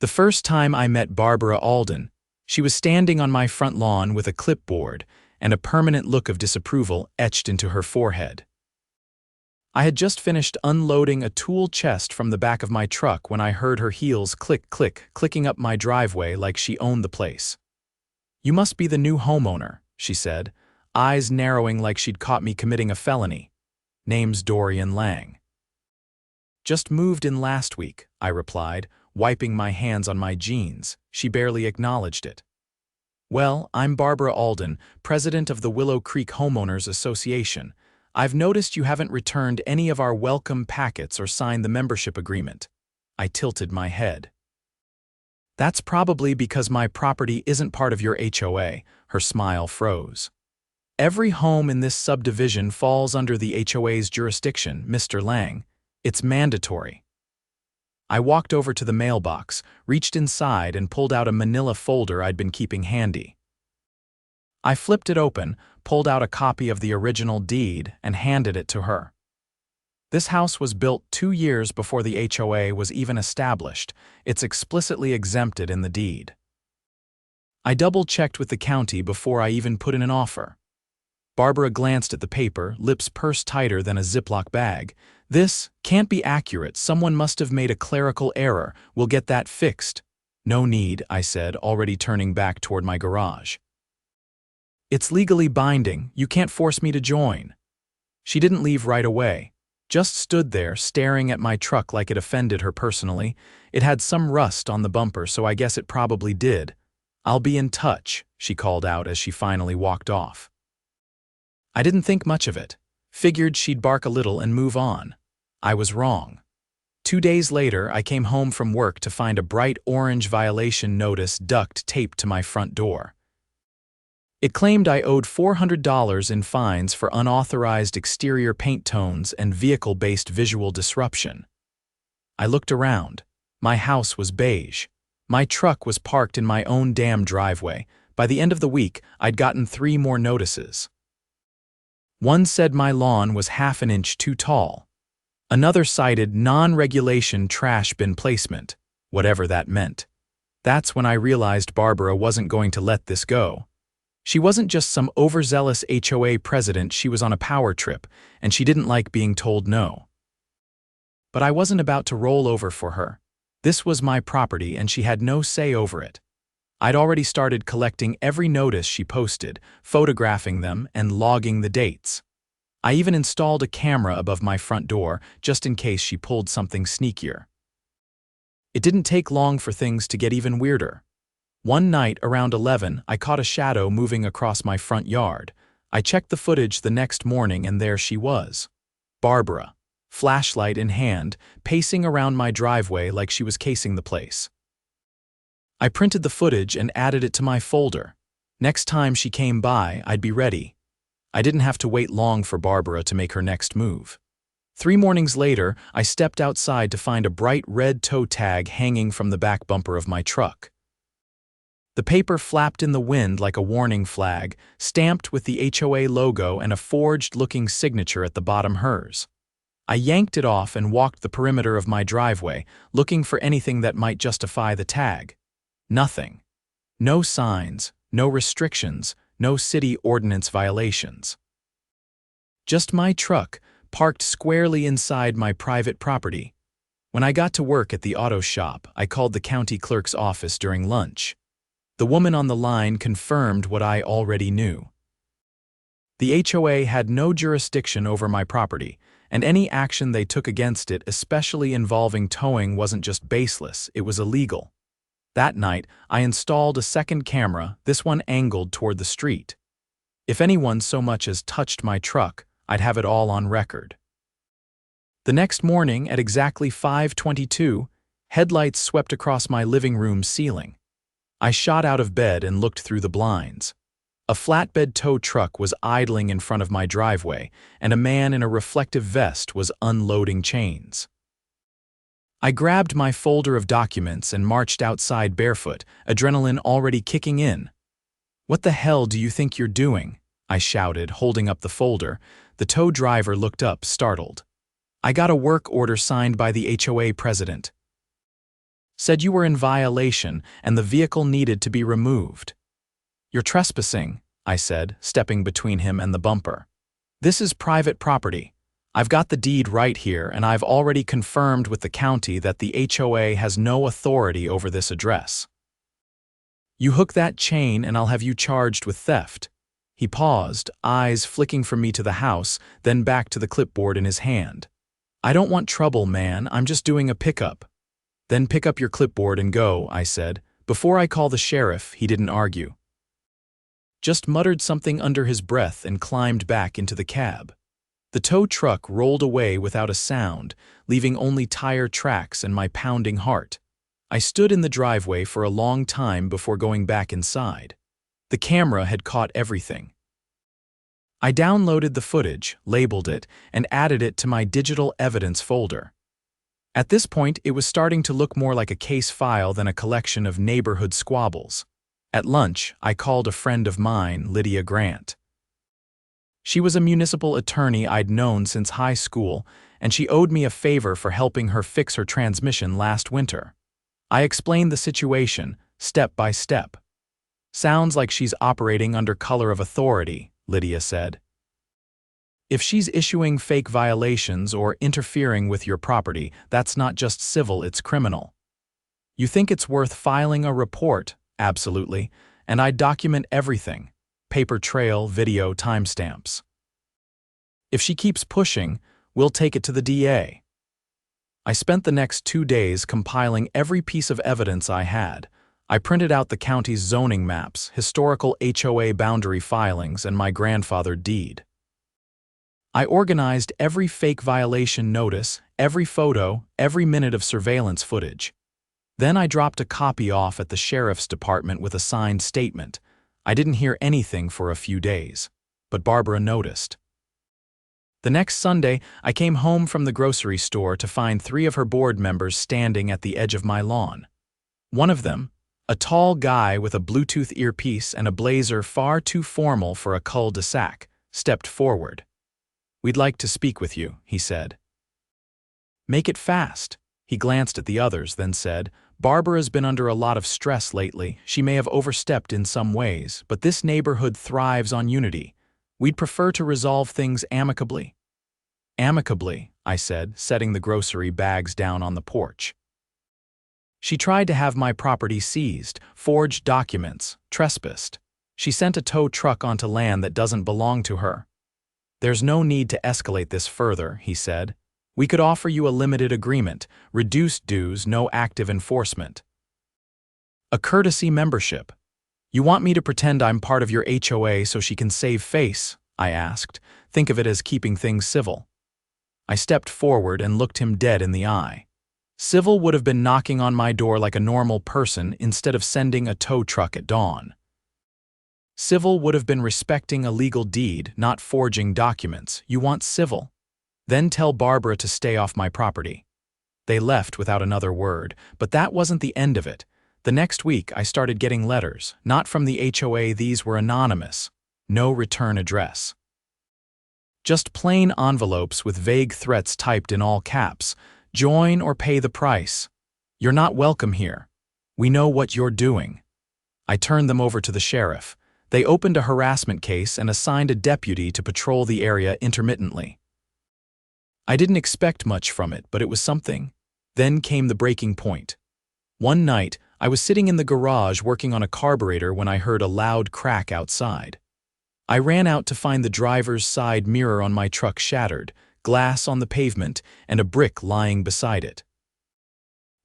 The first time I met Barbara Alden, she was standing on my front lawn with a clipboard and a permanent look of disapproval etched into her forehead. I had just finished unloading a tool chest from the back of my truck when I heard her heels clicking up my driveway like she owned the place. "You must be the new homeowner," she said, eyes narrowing like she'd caught me committing a felony. "Name's Dorian Lang." "Just moved in last week," I replied, wiping my hands on my jeans. She barely acknowledged it. "Well, I'm Barbara Alden, president of the Willow Creek Homeowners Association. I've noticed you haven't returned any of our welcome packets or signed the membership agreement." I tilted my head. "That's probably because my property isn't part of your HOA." Her smile froze. "Every home in this subdivision falls under the HOA's jurisdiction, Mr. Lang. It's mandatory." I walked over to the mailbox, reached inside, and pulled out a manila folder I'd been keeping handy. I flipped it open, pulled out a copy of the original deed, and handed it to her. "This house was built 2 years before the HOA was even established. It's explicitly exempted in the deed." I double-checked with the county before I even put in an offer. Barbara glanced at the paper, lips pursed tighter than a Ziploc bag. "This can't be accurate. Someone must have made a clerical error. We'll get that fixed." "No need," I said, already turning back toward my garage. "It's legally binding. You can't force me to join." She didn't leave right away, just stood there staring at my truck like it offended her personally. It had some rust on the bumper, so I guess it probably did. "I'll be in touch," she called out as she finally walked off. I didn't think much of it. Figured she'd bark a little and move on. I was wrong. 2 days later, I came home from work to find a bright orange violation notice duct taped to my front door. It claimed I owed $400 in fines for unauthorized exterior paint tones and vehicle-based visual disruption. I looked around. My house was beige. My truck was parked in my own damn driveway. By the end of the week, I'd gotten 3 more notices. One said my lawn was half an inch too tall. Another cited non-regulation trash bin placement, whatever that meant. That's when I realized Barbara wasn't going to let this go. She wasn't just some overzealous HOA president, she was on a power trip, and she didn't like being told no. But I wasn't about to roll over for her. This was my property, and she had no say over it. I'd already started collecting every notice she posted, photographing them, and logging the dates. I even installed a camera above my front door, just in case she pulled something sneakier. It didn't take long for things to get even weirder. One night, around 11, I caught a shadow moving across my front yard. I checked the footage the next morning, and there she was. Barbara, flashlight in hand, pacing around my driveway like she was casing the place. I printed the footage and added it to my folder. Next time she came by, I'd be ready. I didn't have to wait long for Barbara to make her next move. 3 mornings later, I stepped outside to find a bright red toe tag hanging from the back bumper of my truck. The paper flapped in the wind like a warning flag, stamped with the HOA logo and a forged-looking signature at the bottom hers. I yanked it off and walked the perimeter of my driveway, looking for anything that might justify the tag. Nothing. No signs, no restrictions, no city ordinance violations. Just my truck, parked squarely inside my private property. When I got to work at the auto shop, I called the county clerk's office during lunch. The woman on the line confirmed what I already knew. The HOA had no jurisdiction over my property, and any action they took against it, especially involving towing, wasn't just baseless, it was illegal. That night, I installed a second camera, this one angled toward the street. If anyone so much as touched my truck, I'd have it all on record. The next morning, at exactly 5:22, headlights swept across my living room ceiling. I shot out of bed and looked through the blinds. A flatbed tow truck was idling in front of my driveway, and a man in a reflective vest was unloading chains. I grabbed my folder of documents and marched outside barefoot, adrenaline already kicking in. "What the hell do you think you're doing?" I shouted, holding up the folder. The tow driver looked up, startled. "I got a work order signed by the HOA president." Said you were in violation and the vehicle needed to be removed. You're trespassing, I said, stepping between him and the bumper. This is private property. I've got the deed right here, and I've already confirmed with the county that the HOA has no authority over this address. You hook that chain and I'll have you charged with theft. He paused, eyes flicking from me to the house, then back to the clipboard in his hand. I don't want trouble, man. I'm just doing a pickup. Then pick up your clipboard and go, I said. Before I call the sheriff, he didn't argue. Just muttered something under his breath and climbed back into the cab. The tow truck rolled away without a sound, leaving only tire tracks and my pounding heart. I stood in the driveway for a long time before going back inside. The camera had caught everything. I downloaded the footage, labeled it, and added it to my digital evidence folder. At this point, it was starting to look more like a case file than a collection of neighborhood squabbles. At lunch, I called a friend of mine, Lydia Grant. She was a municipal attorney I'd known since high school, and she owed me a favor for helping her fix her transmission last winter. I explained the situation, step by step. Sounds like she's operating under color of authority, Lydia said. If she's issuing fake violations or interfering with your property, that's not just civil, it's criminal. You think it's worth filing a report? Absolutely, and I'd document everything. Paper trail, video, timestamps. If she keeps pushing, we'll take it to the DA. I spent the next 2 days compiling every piece of evidence I had. I printed out the county's zoning maps, historical HOA boundary filings, and my grandfathered deed. I organized every fake violation notice, every photo, every minute of surveillance footage. Then I dropped a copy off at the sheriff's department with a signed statement. I didn't hear anything for a few days, but Barbara noticed. The next Sunday, I came home from the grocery store to find 3 of her board members standing at the edge of my lawn. One of them, a tall guy with a Bluetooth earpiece and a blazer far too formal for a cul-de-sac, stepped forward. "We'd like to speak with you," he said. "Make it fast." He glanced at the others, then said, "Barbara's been under a lot of stress lately. She may have overstepped in some ways, but this neighborhood thrives on unity. We'd prefer to resolve things amicably." "Amicably," I said, setting the grocery bags down on the porch. "She tried to have my property seized, forged documents, trespassed. She sent a tow truck onto land that doesn't belong to her. There's no need to escalate this further," he said. "We could offer you a limited agreement, reduced dues, no active enforcement. A courtesy membership. You want me to pretend I'm part of your HOA so she can save face?" I asked. "Think of it as keeping things civil." I stepped forward and looked him dead in the eye. Civil would have been knocking on my door like a normal person instead of sending a tow truck at dawn. Civil would have been respecting a legal deed, not forging documents. You want civil? Then tell Barbara to stay off my property. They left without another word, but that wasn't the end of it. The next week, I started getting letters, not from the HOA, these were anonymous. No return address. Just plain envelopes with vague threats typed in all caps. "Join or pay the price. You're not welcome here. We know what you're doing." I turned them over to the sheriff. They opened a harassment case and assigned a deputy to patrol the area intermittently. I didn't expect much from it, but it was something. Then came the breaking point. One night, I was sitting in the garage working on a carburetor when I heard a loud crack outside. I ran out to find the driver's side mirror on my truck shattered, glass on the pavement, and a brick lying beside it.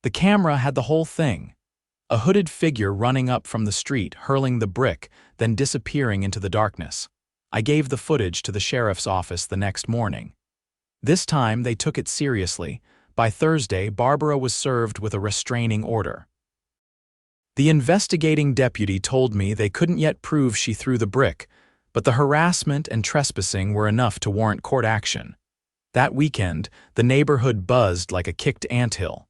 The camera had the whole thing. A hooded figure running up from the street, hurling the brick, then disappearing into the darkness. I gave the footage to the sheriff's office the next morning. This time, they took it seriously. By Thursday, Barbara was served with a restraining order. The investigating deputy told me they couldn't yet prove she threw the brick, but the harassment and trespassing were enough to warrant court action. That weekend, the neighborhood buzzed like a kicked anthill.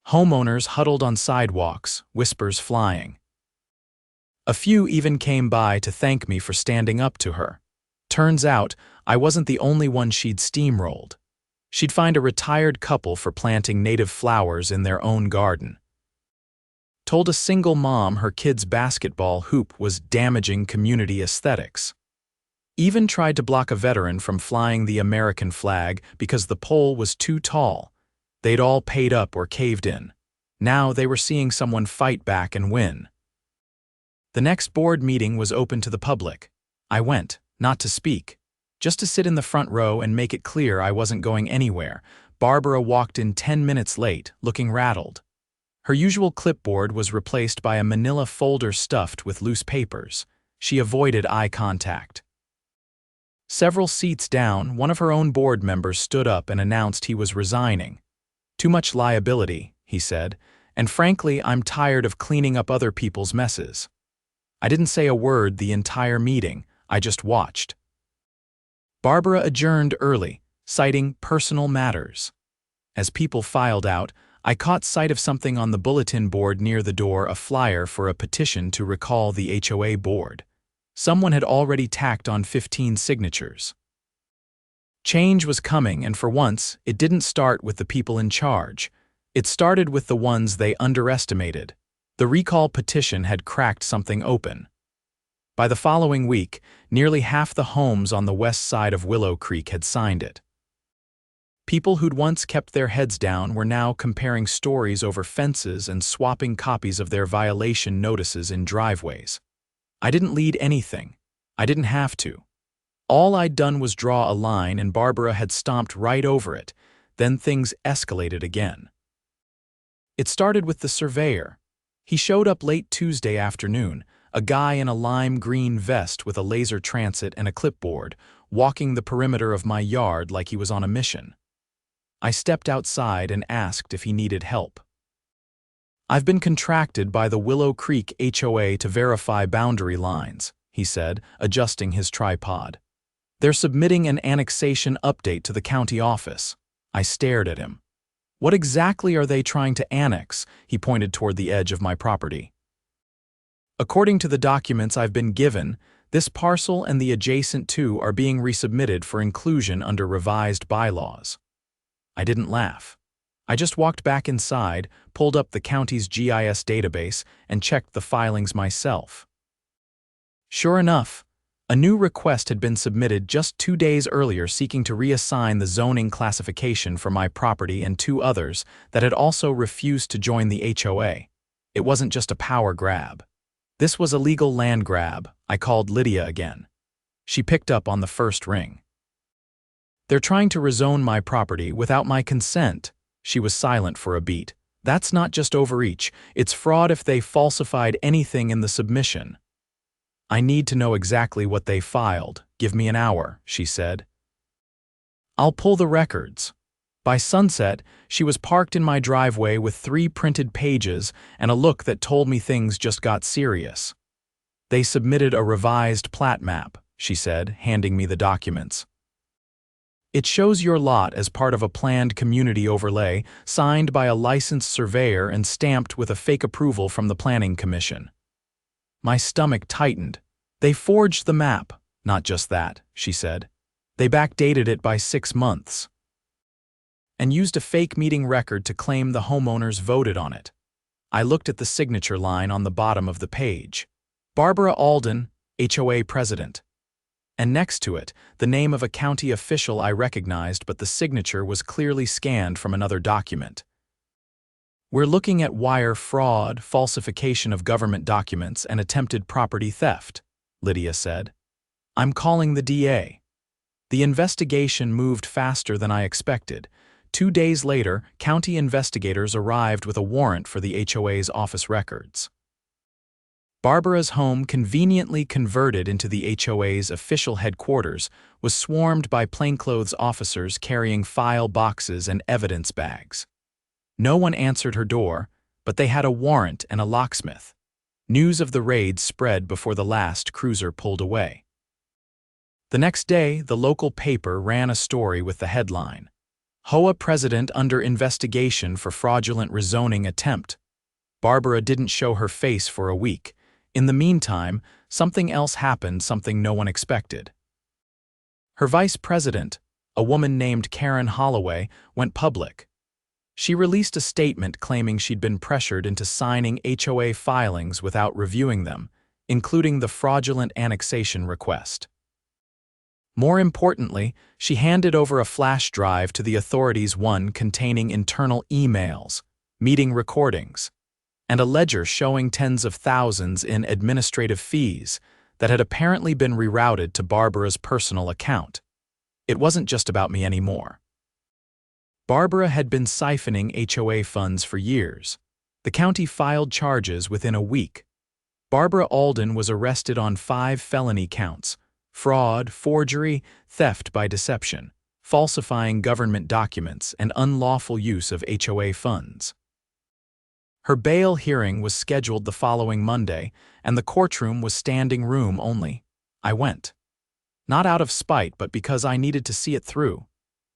Homeowners huddled on sidewalks, whispers flying. A few even came by to thank me for standing up to her. Turns out, I wasn't the only one she'd steamrolled. She'd find a retired couple for planting native flowers in their own garden. told a single mom her kid's basketball hoop was damaging community aesthetics. Even tried to block a veteran from flying the American flag because the pole was too tall. They'd all paid up or caved in. Now they were seeing someone fight back and win. The next board meeting was open to the public. I went, not to speak, just to sit in the front row and make it clear I wasn't going anywhere. Barbara walked in 10 minutes late, looking rattled. Her usual clipboard was replaced by a manila folder stuffed with loose papers. She avoided eye contact. Several seats down, one of her own board members stood up and announced he was resigning. "Too much liability," he said, "and frankly, I'm tired of cleaning up other people's messes." I didn't say a word the entire meeting, I just watched. Barbara adjourned early, citing personal matters. As people filed out, I caught sight of something on the bulletin board near the door, a flyer for a petition to recall the HOA board. Someone had already tacked on 15 signatures. Change was coming, and for once, it didn't start with the people in charge. It started with the ones they underestimated. The recall petition had cracked something open. By the following week, nearly half the homes on the west side of Willow Creek had signed it. People who'd once kept their heads down were now comparing stories over fences and swapping copies of their violation notices in driveways. I didn't lead anything. I didn't have to. All I'd done was draw a line, and Barbara had stomped right over it. Then things escalated again. It started with the surveyor. He showed up late Tuesday afternoon, a guy in a lime green vest with a laser transit and a clipboard, walking the perimeter of my yard like he was on a mission. I stepped outside and asked if he needed help. "I've been contracted by the Willow Creek HOA to verify boundary lines," he said, adjusting his tripod. "They're submitting an annexation update to the county office." I stared at him. "What exactly are they trying to annex?" He pointed toward the edge of my property. "According to the documents I've been given, this parcel and the adjacent two are being resubmitted for inclusion under revised bylaws." I didn't laugh. I just walked back inside, pulled up the county's GIS database, and checked the filings myself. Sure enough, a new request had been submitted just 2 days earlier seeking to reassign the zoning classification for my property and 2 others that had also refused to join the HOA. It wasn't just a power grab. This was a legal land grab. I called Lydia again. She picked up on the first ring. "They're trying to rezone my property without my consent." She was silent for a beat. "That's not just overreach, it's fraud if they falsified anything in the submission." "I need to know exactly what they filed. Give me an hour," she said. "I'll pull the records." By sunset, she was parked in my driveway with 3 printed pages and a look that told me things just got serious. "They submitted a revised plat map," she said, handing me the documents. "It shows your lot as part of a planned community overlay, signed by a licensed surveyor and stamped with a fake approval from the Planning Commission." My stomach tightened. "They forged the map." "Not just that," she said. "They backdated it by 6 months. And used a fake meeting record to claim the homeowners voted on it." I looked at the signature line on the bottom of the page. "Barbara Alden, HOA President." And next to it, the name of a county official I recognized, but the signature was clearly scanned from another document. "We're looking at wire fraud, falsification of government documents, and attempted property theft," Lydia said. "I'm calling the DA." The investigation moved faster than I expected. 2 days later, county investigators arrived with a warrant for the HOA's office records. Barbara's home, conveniently converted into the HOA's official headquarters, was swarmed by plainclothes officers carrying file boxes and evidence bags. No one answered her door, but they had a warrant and a locksmith. News of the raid spread before the last cruiser pulled away. The next day, the local paper ran a story with the headline, "HOA President Under Investigation for Fraudulent Rezoning Attempt." Barbara didn't show her face for a week. In the meantime, something else happened, something no one expected. Her vice president, a woman named Karen Holloway, went public. She released a statement claiming she'd been pressured into signing HOA filings without reviewing them, including the fraudulent annexation request. More importantly, she handed over a flash drive to the authorities, one containing internal emails, meeting recordings, and a ledger showing tens of thousands in administrative fees that had apparently been rerouted to Barbara's personal account. It wasn't just about me anymore. Barbara had been siphoning HOA funds for years. The county filed charges within a week. Barbara Alden was arrested on 5 felony counts: fraud, forgery, theft by deception, falsifying government documents, and unlawful use of HOA funds. Her bail hearing was scheduled the following Monday, and the courtroom was standing room only. I went. Not out of spite, but because I needed to see it through.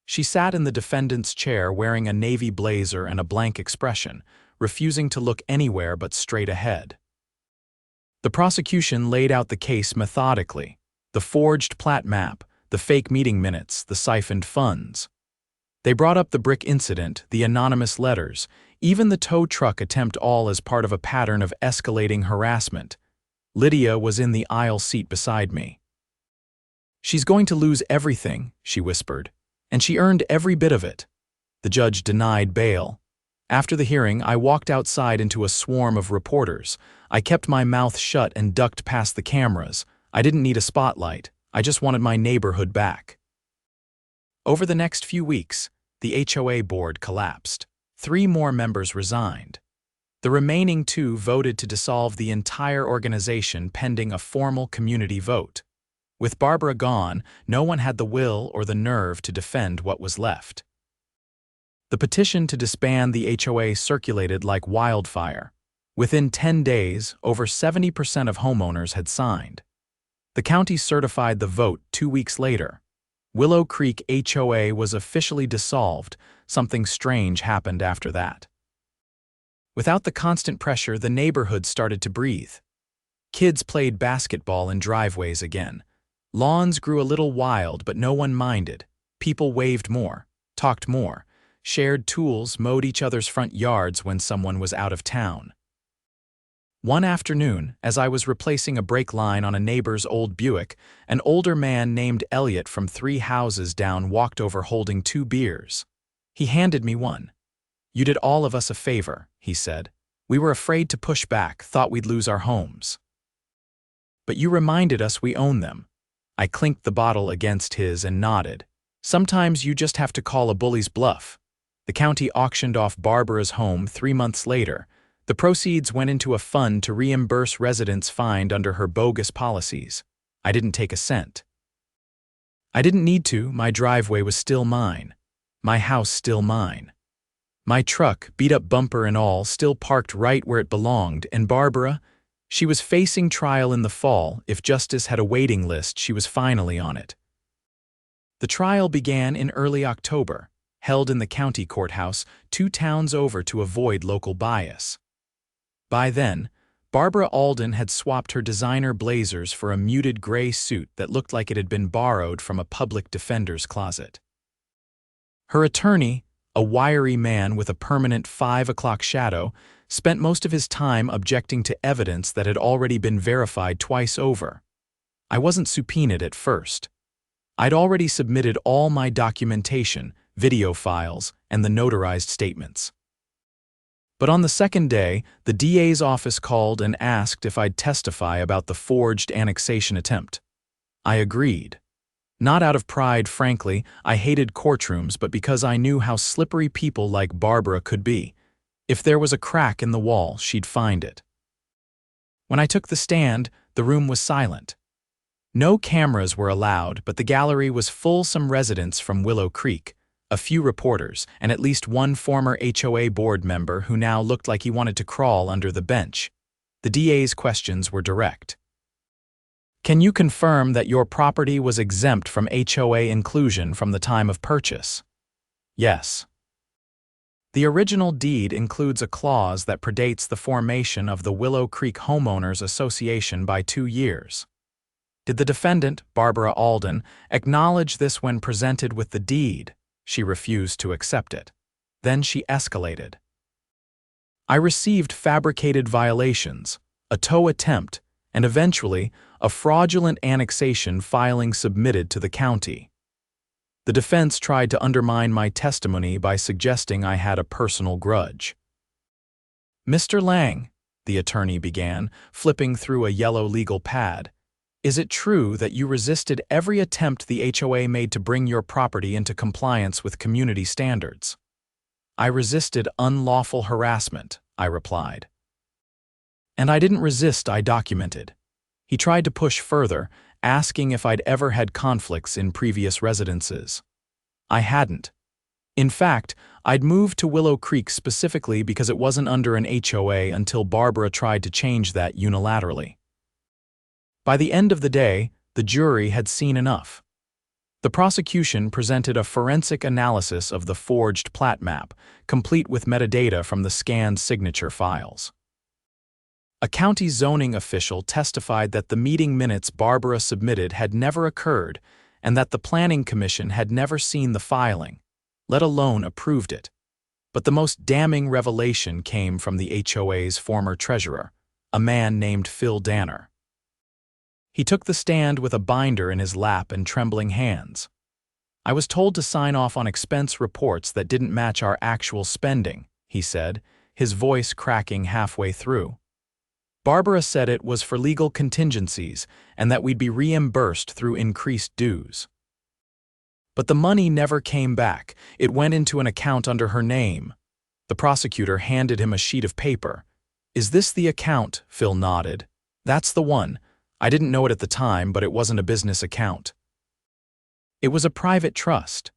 She sat in the defendant's chair wearing a navy blazer and a blank expression, refusing to look anywhere but straight ahead. The prosecution laid out the case methodically: the forged plat map, the fake meeting minutes, the siphoned funds. They brought up the brick incident, the anonymous letters, even the tow truck attempt, all as part of a pattern of escalating harassment. Lydia was in the aisle seat beside me. "She's going to lose everything," she whispered, "and she earned every bit of it." The judge denied bail. After the hearing, I walked outside into a swarm of reporters. I kept my mouth shut and ducked past the cameras. I didn't need a spotlight. I just wanted my neighborhood back. Over the next few weeks, the HOA board collapsed. 3 more members resigned. The remaining 2 voted to dissolve the entire organization pending a formal community vote. With Barbara gone, no one had the will or the nerve to defend what was left. The petition to disband the HOA circulated like wildfire. Within 10 days, over 70% of homeowners had signed. The county certified the vote 2 weeks later. Willow Creek HOA was officially dissolved. Something strange happened after that. Without the constant pressure, the neighborhood started to breathe. Kids played basketball in driveways again. Lawns grew a little wild, but no one minded. People waved more, talked more, shared tools, mowed each other's front yards when someone was out of town. One afternoon, as I was replacing a brake line on a neighbor's old Buick, an older man named Elliot from 3 houses down walked over holding 2 beers. He handed me one. "You did all of us a favor," he said. "We were afraid to push back, thought we'd lose our homes. But you reminded us we own them." I clinked the bottle against his and nodded. "Sometimes you just have to call a bully's bluff." The county auctioned off Barbara's home 3 months later. The proceeds went into a fund to reimburse residents fined under her bogus policies. I didn't take a cent. I didn't need to. My driveway was still mine. My house still mine. My truck, beat-up bumper and all, still parked right where it belonged, and Barbara, she was facing trial in the fall. If justice had a waiting list, she was finally on it. The trial began in early October, held in the county courthouse 2 towns over to avoid local bias. By then, Barbara Alden had swapped her designer blazers for a muted gray suit that looked like it had been borrowed from a public defender's closet. Her attorney, a wiry man with a permanent 5 o'clock shadow, spent most of his time objecting to evidence that had already been verified twice over. I wasn't subpoenaed at first. I'd already submitted all my documentation, video files, and the notarized statements. But on the second day, the DA's office called and asked if I'd testify about the forged annexation attempt. I agreed. Not out of pride, frankly. I hated courtrooms, but because I knew how slippery people like Barbara could be. If there was a crack in the wall, she'd find it. When I took the stand, the room was silent. No cameras were allowed, but the gallery was full. Some residents from Willow Creek, a few reporters, and at least one former HOA board member who now looked like he wanted to crawl under the bench. The DA's questions were direct. "Can you confirm that your property was exempt from HOA inclusion from the time of purchase?" "Yes." "The original deed includes a clause that predates the formation of the Willow Creek Homeowners Association by 2 years. Did the defendant, Barbara Alden, acknowledge this when presented with the deed?" She refused to accept it. Then she escalated. I received fabricated violations, a tow attempt, and eventually a fraudulent annexation filing submitted to the county. The defense tried to undermine my testimony by suggesting I had a personal grudge. "Mr. Lang," the attorney began, flipping through a yellow legal pad, "is it true that you resisted every attempt the HOA made to bring your property into compliance with community standards?" "I resisted unlawful harassment," I replied. "And I didn't resist, I documented." He tried to push further, asking if I'd ever had conflicts in previous residences. I hadn't. In fact, I'd moved to Willow Creek specifically because it wasn't under an HOA until Barbara tried to change that unilaterally. By the end of the day, the jury had seen enough. The prosecution presented a forensic analysis of the forged plat map, complete with metadata from the scanned signature files. A county zoning official testified that the meeting minutes Barbara submitted had never occurred and that the Planning Commission had never seen the filing, let alone approved it. But the most damning revelation came from the HOA's former treasurer, a man named Phil Danner. He took the stand with a binder in his lap and trembling hands. "I was told to sign off on expense reports that didn't match our actual spending," he said, his voice cracking halfway through. "Barbara said it was for legal contingencies and that we'd be reimbursed through increased dues. But the money never came back. It went into an account under her name." The prosecutor handed him a sheet of paper. "Is this the account?" Phil nodded. "That's the one. I didn't know it at the time, but it wasn't a business account. It was a private trust."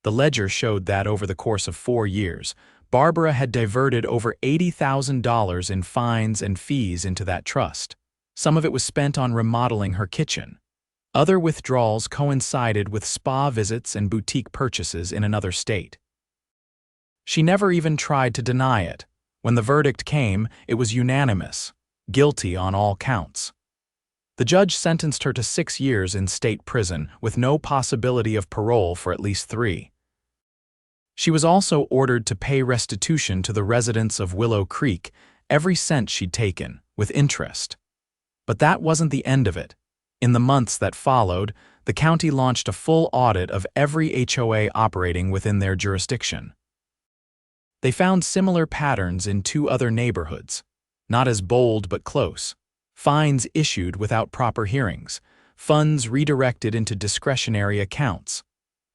The ledger showed that over the course of 4 years, Barbara had diverted over $80,000 in fines and fees into that trust. Some of it was spent on remodeling her kitchen. Other withdrawals coincided with spa visits and boutique purchases in another state. She never even tried to deny it. When the verdict came, it was unanimous, guilty on all counts. The judge sentenced her to 6 years in state prison with no possibility of parole for at least 3. She was also ordered to pay restitution to the residents of Willow Creek, every cent she'd taken, with interest. But that wasn't the end of it. In the months that followed, the county launched a full audit of every HOA operating within their jurisdiction. They found similar patterns in 2 other neighborhoods, not as bold but close. Fines issued without proper hearings, funds redirected into discretionary accounts.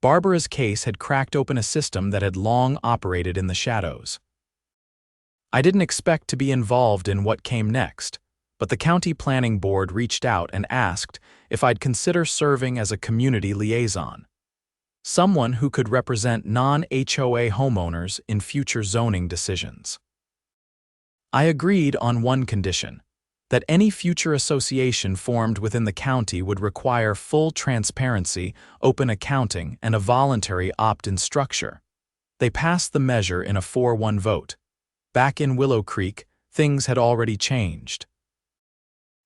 Barbara's case had cracked open a system that had long operated in the shadows. I didn't expect to be involved in what came next, but the county planning board reached out and asked if I'd consider serving as a community liaison, someone who could represent non-HOA homeowners in future zoning decisions. I agreed on one condition: that any future association formed within the county would require full transparency, open accounting, and a voluntary opt-in structure. They passed the measure in a 4-1 vote. Back in Willow Creek, things had already changed.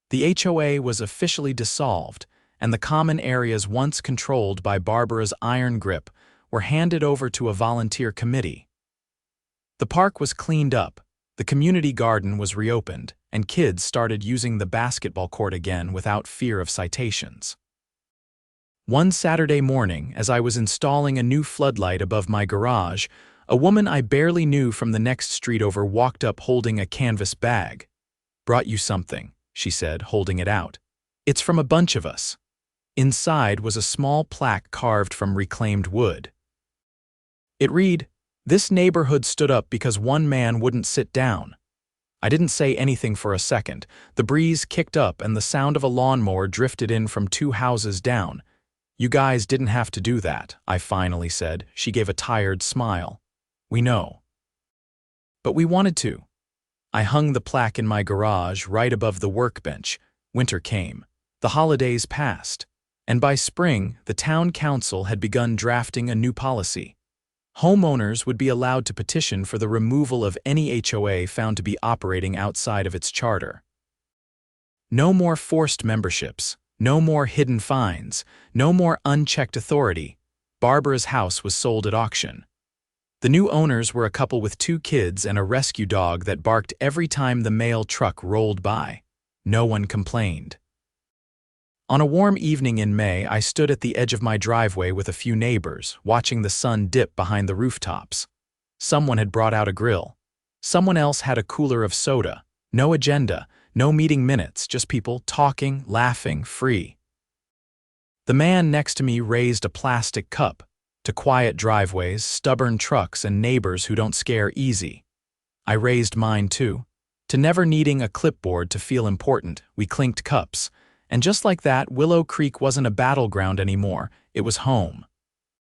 The HOA was officially dissolved, and the common areas once controlled by Barbara's iron grip were handed over to a volunteer committee. The park was cleaned up, the community garden was reopened, and kids started using the basketball court again without fear of citations. One Saturday morning, as I was installing a new floodlight above my garage, a woman I barely knew from the next street over walked up holding a canvas bag. "Brought you something," she said, holding it out. "It's from a bunch of us." Inside was a small plaque carved from reclaimed wood. It read, "This neighborhood stood up because one man wouldn't sit down." I didn't say anything for a second. The breeze kicked up and the sound of a lawnmower drifted in from 2 houses down. "You guys didn't have to do that," I finally said. She gave a tired smile. "We know. But we wanted to." I hung the plaque in my garage right above the workbench. Winter came. The holidays passed. And by spring, the town council had begun drafting a new policy. Homeowners would be allowed to petition for the removal of any HOA found to be operating outside of its charter. No more forced memberships, no more hidden fines, no more unchecked authority. Barbara's house was sold at auction. The new owners were a couple with 2 kids and a rescue dog that barked every time the mail truck rolled by. No one complained. On a warm evening in May, I stood at the edge of my driveway with a few neighbors, watching the sun dip behind the rooftops. Someone had brought out a grill. Someone else had a cooler of soda. No agenda, no meeting minutes, just people talking, laughing, free. The man next to me raised a plastic cup to quiet driveways, stubborn trucks, and neighbors who don't scare easy. I raised mine too. To never needing a clipboard to feel important, we clinked cups. And just like that, Willow Creek wasn't a battleground anymore, it was home.